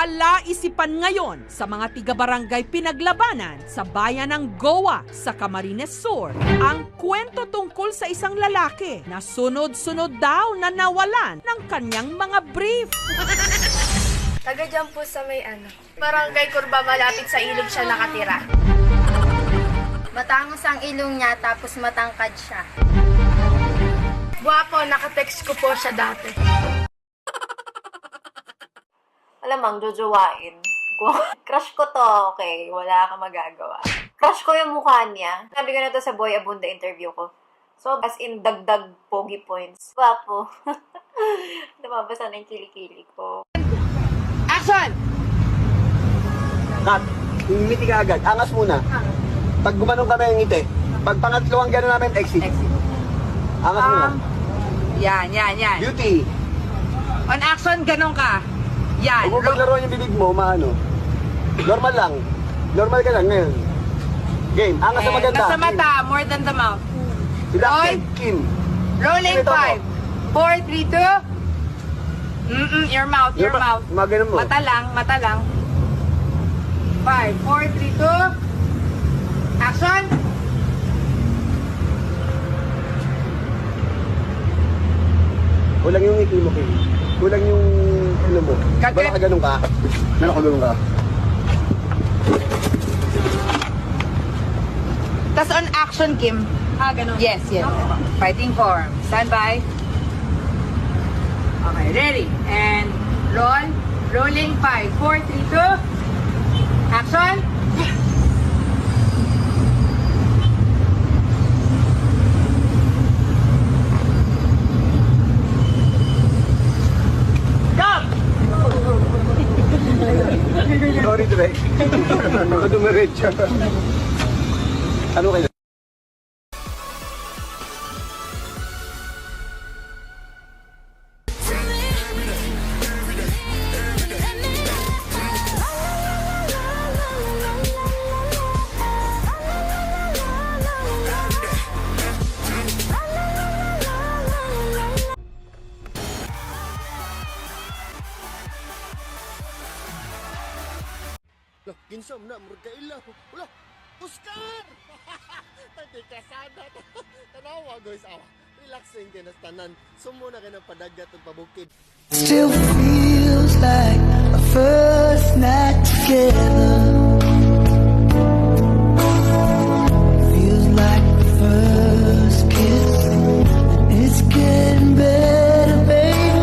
palaisipan ngayon sa mga tiga-barangay pinaglabanan sa bayan ng Goa sa Camarines Sur ang kwento tungkol sa isang lalaki na sunod-sunod daw na nawalan ng kanyang mga brief. Taga dyan po sa may Barangay Curva, malapit sa ilog siya nakatira. Matangos ang ilong niya tapos matangkad siya. Guwapo, nakatext ko po siya dati. Alamang, jojowain. Crush ko to, okay. Wala kang magagawa. Crush ko yung mukha niya. Sabi ko na to sa Boy Abunda interview ko. So, as in, dagdag pogi points. Wapo. Namabasa na yung kilikili ko. Action! Cut. Ngiti ka agad. Angas muna. Pag gumanong kami ang ngiti. Pag pangatlo ang gano'n namin, exit. Angas muna. Yan. Beauty. On action, ganun ka. Yan. Huwag mo paglaruan yung bibig mo, maano. Normal lang. Normal ka lang ngayon. Game. Angas na maganda. Nasa mata, more than the mouth. Seductive. Kim. Rolling Ito 5, 4, 3, 2. Your mouth. Mga ganun mo. Mata lang. 5, 4, 3, 2. Action. Kulang yung ngiti mo, Kim. Kulang yung ano mo. Bala ka ganun ka. Meron ka ganun ka. Tas on action, Kim. Ganun. Yes. Fighting form. Stand by. Okay, ready. And roll. Rolling 5, 4, 3, 2. Action. Sorry, Dre. Ako dumiretso. Ano kayo? Ginsam na, murga ilaw. Wala, Oscar! Pati ka sana. Tanawa, guys. Relaxing ka na tanan. Sumo na ka ng padagat at pabukid. Still feels like a first night together. Feels like the first kiss. It's getting better, baby.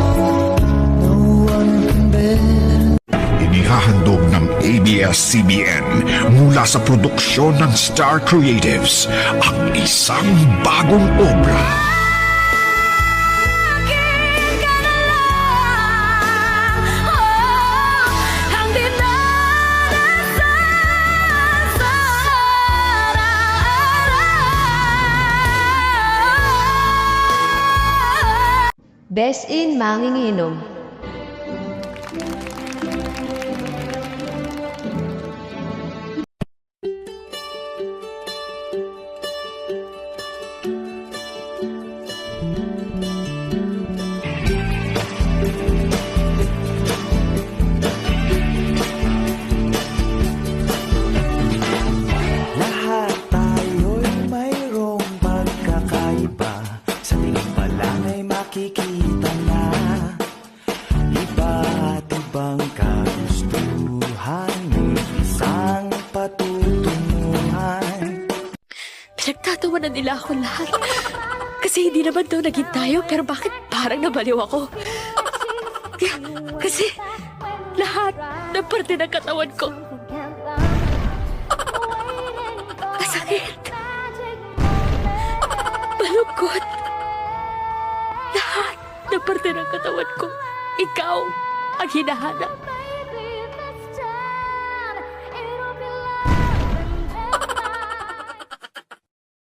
No one can better. Inihahandog ng ABS-CBN mula sa produksyon ng Star Creatives ang isang bagong obra. Best in Manginginom. Lahat tayo'y mayroong pagkakaiba. Sa tingin pa lang ay makikita na iba't ibang kagustuhan, may isang patutunguhan. Pinagtatawanan nila ako lahat. Kasi hindi naman daw naging tayo, pero bakit parang nabaliw ako? Kasi lahat ng parte ng katawan ko masakit, malungkot. Lahat ng parte ng katawan ko, ikaw ang hinahanap.